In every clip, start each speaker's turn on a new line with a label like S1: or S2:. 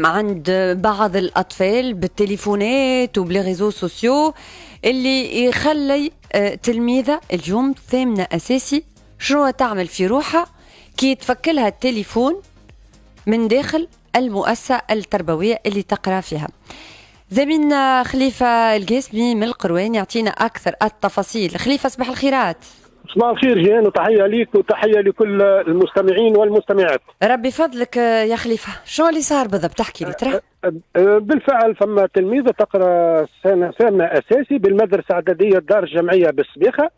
S1: عند بعض الأطفال بالتليفونات وبالريزو سوسيو اللي يخلي تلميذة اليوم ثامنة أساسي شنو تعمل في روحها كي تفكلها التليفون من داخل المؤسسة التربوية اللي تقرأ فيها. زميلنا خليفة القاسمي من القروان يعطينا أكثر التفاصيل. خليفة صباح الخيرات.
S2: صباح الخير جيان، وتحية ليك وتحية لكل المستمعين والمستمعات.
S1: ربي فضلك يا خليفة، شو اللي صار بالضبط؟ تحكي لي ترى.
S2: بالفعل فما تلميذة تقرأ سنة ثامنة أساسي بالمدرسة الإعدادية دار الجمعية بالسبيخة،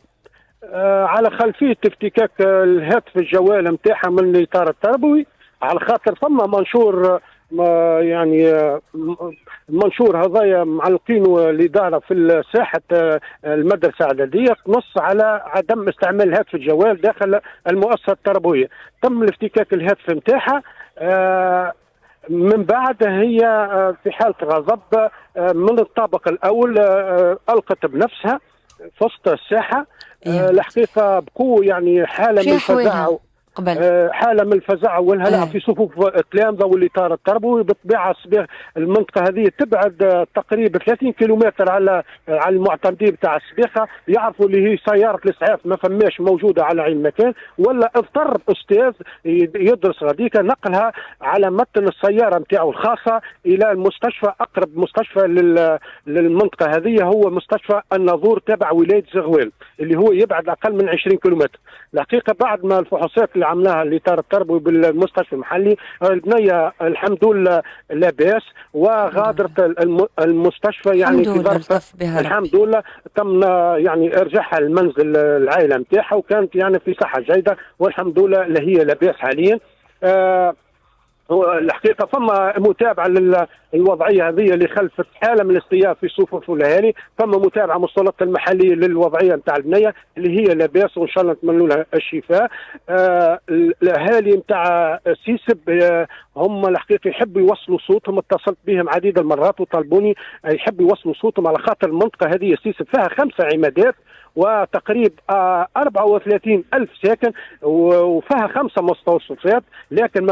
S2: على خلفية افتكاك الهاتف الجوال نتاعها من الإطار التربوي، على خاطر فما منشور يعني المنشور هذايا معلقين الإدارة في ساحة المدرسة الإعدادية نص على عدم استعمال الهاتف الجوال داخل المؤسسة التربوية. تم الافتكاك الهاتف نتاعها، من بعد هي في حالة غضب من الطابق الأول ألقت بنفسها في وسط الساحة. الحقيقة بقوة يعني حالة من الفزع، حالة من الفزع والهلع في صفوف التلامذة والإطار التربوي. بالطبيعة المنطقة هذه تبعد تقريبا 30 كيلومتر على المعتمدين بتاع السبيخة، يعرفوا اللي هي سيارة الإسعاف ما فماش موجودة على عين مكان، ولا اضطر أستاذ يدرس غاديكا نقلها على متن السيارة نتاعو الخاصة إلى المستشفى. أقرب مستشفى للمنطقة هذه هو مستشفى الناظور تبع ولاية زغوال اللي هو يبعد أقل من 20 كيلومتر. الحقيقة بعد ما الفحوصات اللي عملها الإطار التربوي بالمستشفى المحلي، البنية الحمد لله لاباس وغادرت المستشفى يعني في ظرف الحمد لله تم يعني ارجاعها المنزل العائلة نتاعها، وكانت يعني في صحة جيدة والحمد لله هي لاباس حاليا. الحقيقة فما متابعة للوضعية هذه اللي خلفت حالة من الاستياء في صفوف الأهالي، فما متابعة من السلطات المحلية للوضعية نتاع البنية اللي هي لاباس وإن شاء الله نتمنوا لها الشفاء. الأهالي نتاع سيسب هم الحقيقة يحبوا يوصلوا صوتهم، اتصلت بهم عديد المرات وطلبوني يحبوا يوصلوا صوتهم على خاطر المنطقة هذه سيسب فيها 5 عمادات وتقريب 34 ألف ساكن وفيها 5 مستوصفات، لكن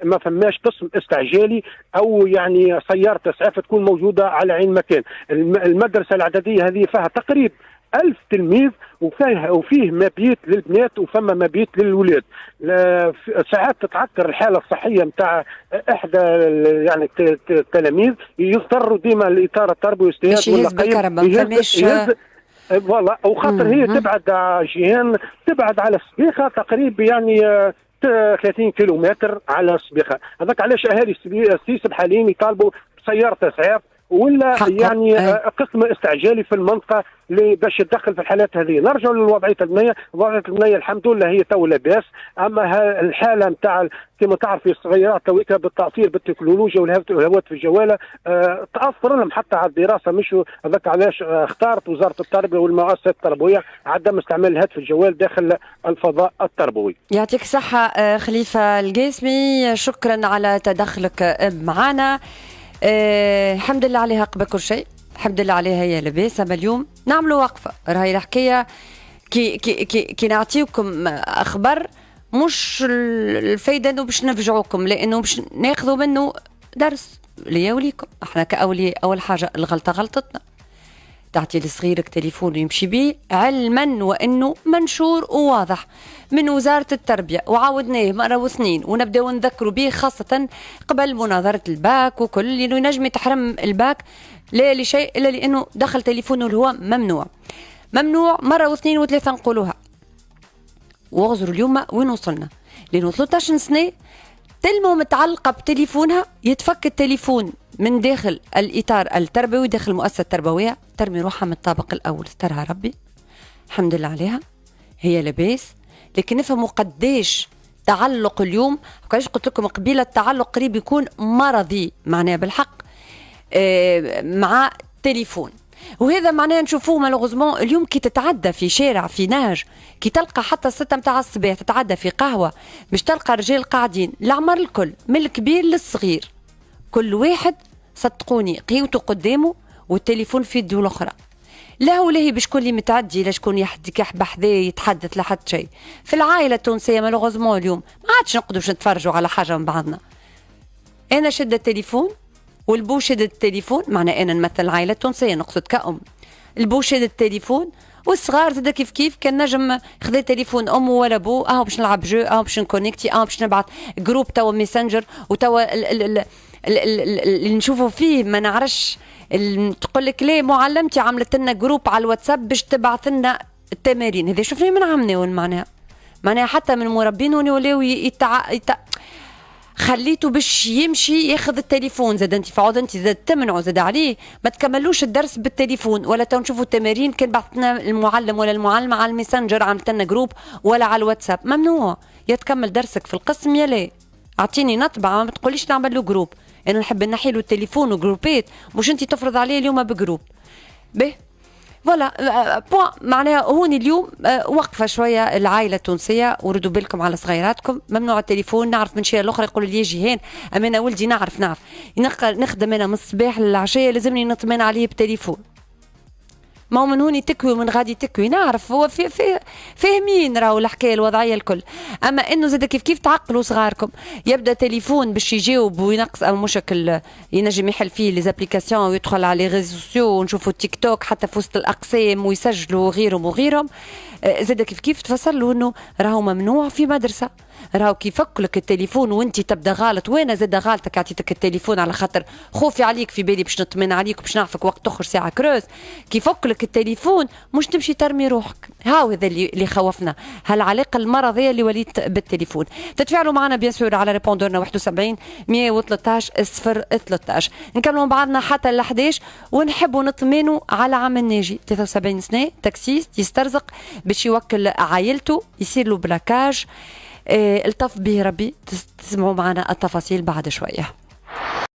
S2: ما فماش قسم استعجالي أو يعني سيارة إسعاف تكون موجودة على عين مكان. المدرسة الإعدادية هذه فيها تقريب 1000 تلميذ وفيه مبيت للبنات وفما مبيت للولاد. ساعات تتعكر الحالة الصحية نتاع إحدى يعني التلاميذ، يضطروا ديما الإطار التربوي يستهز والله، وخاطر هي تبعد جيهان تبعد على السبيخة تقريبا يعني 30 كيلومتر على السبيخة. هذاك علاش اهالي سيسب حاليا يطالبوا بسيارة اسعاف ولا يعني قسم استعجالي في المنطقه اللي باش يتدخل في الحالات هذه. نرجع لوضعيه البنيه، وضعيه البنيه الحمد لله هي تو لاباس، اما الحاله نتاع كما تعرفي الصغيرات تويكا بالتاثير بالتكنولوجيا والهواتف الجواله تاثر لهم حتى على الدراسه. مش هذاك علاش اختارت وزاره التربيه والمؤسسات التربويه عدم استعمال الهاتف الجوال داخل الفضاء التربوي.
S1: يعطيك الصحه خليفه القاسمي، شكرا على تدخلك معنا. الحمد لله عليها قبل كل شيء، الحمد لله عليها هي لاباس. اما اليوم نعملوا وقفه، راهي الحكايه كي نعطيكم اخبار مش الفايده انه باش نفجعوكم، لانه باش ناخذوا منه درس ليا وليكم. احنا كاولياء اول حاجه الغلطه غلطتنا، تعطي لصغيرك تليفون يمشي بيه علما وانه منشور وواضح من وزاره التربيه، وعاودناه مره واثنين ونبداو نذكروا به خاصه قبل مناظره الباك وكل اللي ينجم يتحرم الباك لا لشيء الا لانه دخل تليفونه اللي هو ممنوع مره واثنين وثلاثه نقولوها. واغزروا اليوم وين وصلنا؟ لانه 13 سنه تلمو متعلقه بتليفونها، يتفك التليفون من داخل الاطار التربوي داخل المؤسسه التربويه، ترمي روحها من الطابق الاول، استرها ربي الحمد لله عليها هي لاباس. لكن نفهموا قديش تعلق اليوم، قديش قلت لكم قبيله التعلق قريب يكون مرضي معناه بالحق مع تليفون. وهذا معناه نشوفوه مالوغوزمون اليوم كي تتعدى في شارع في نهج، كي تلقى حتى 6 متاع الصباح تتعدى في قهوه مش تلقى رجال قاعدين، العمر الكل من الكبير للصغير كل واحد صدقوني قيوته قدامه والتليفون في يده الاخرى. لا هو لاهي بشكون اللي متعدي، لا شكون يحب حذاه يتحدث لحد شيء. في العائله التونسيه مالوغوزمون اليوم ما عادش نقدروا نتفرجوا على حاجه من بعضنا، انا شد التليفون والبو شد التليفون، معناه انا نمثل العائله التونسيه نقصد كأم. البو شد التليفون والصغار زاد كيف كيف كان نجم خذا تليفون امه ولا بو، باش نلعب جو، باش نكونيكتي، باش نبعث جروب توا ميسنجر، وتوا اللي نشوفوا فيه ما نعرفش. تقول لك ليه معلمتي عملت لنا جروب على الواتساب باش تبعث لنا التمارين. هذا شوفني من عمنا معناها حتى من مربين ولاو خليته باش يمشي ياخذ التليفون. زاد انت فعود انت زاد تمنعوا زاد عليه ما تكملوش الدرس بالتليفون، ولا تنشوفوا التمارين كان بعثنا المعلم ولا المعلمه على الميسنجر عملت لنا جروب ولا على الواتساب. ممنوع، يا تكمل درسك في القسم يا لا. اعطيني نطبع، ما تقوليش نعمل له جروب. انا نحب نحي له التليفون وجروبات، مش انت تفرض عليه اليوم بجروب. به فوالا بوان، معناها هوني اليوم وقفه شويه العائله التونسيه، وردوا بالكم على صغيراتكم. ممنوع التليفون. نعرف من شيء الاخرى يقولوا لي جيهان اما انا ولدي نعرف نخدم انا من الصباح للعشيه لازمني نطمن عليه بالتليفون. ما هو من هوني تكوي ومن غادي تكوي، نعرف هو فاهمين راهو الحكايه الوضعيه الكل. اما انه زاد كيف تعقلوا صغاركم. يبدا تليفون باش يجاوب وينقص او مشكل ينجم يحل فيه لي زابليكاسيون ويدخل على لي ريزو سوسيو ونشوفوا تيك توك حتى في وسط الاقسام ويسجلوا غيرهم. زاد كيف تفسر له انه راهو ممنوع في مدرسه. راهو كي يفك لك التليفون وانت تبدا غلط، وانا زاد غلطك عطيتك التليفون على خاطر خوفي عليك، في بالي باش نطمن عليك وباش نعرفك وقت تخرج ساعه كروز. كي يفك لك التليفون مش تمشي ترمي روحك. هاو هذا اللي خوفنا، هالعلاقه المرضيه اللي وليت بالتليفون. تتفاعلوا معنا بيان سور على ريبوندورنا 71 113 013. نكملوا بعضنا حتى ل 11 ونحبوا نطمنوا على عم الناجي 73 سنه تاكسيست يسترزق باش يوكل عائلته يصير له بلاكاج. الطف به ربي. تسمعوا معنا التفاصيل بعد شويه.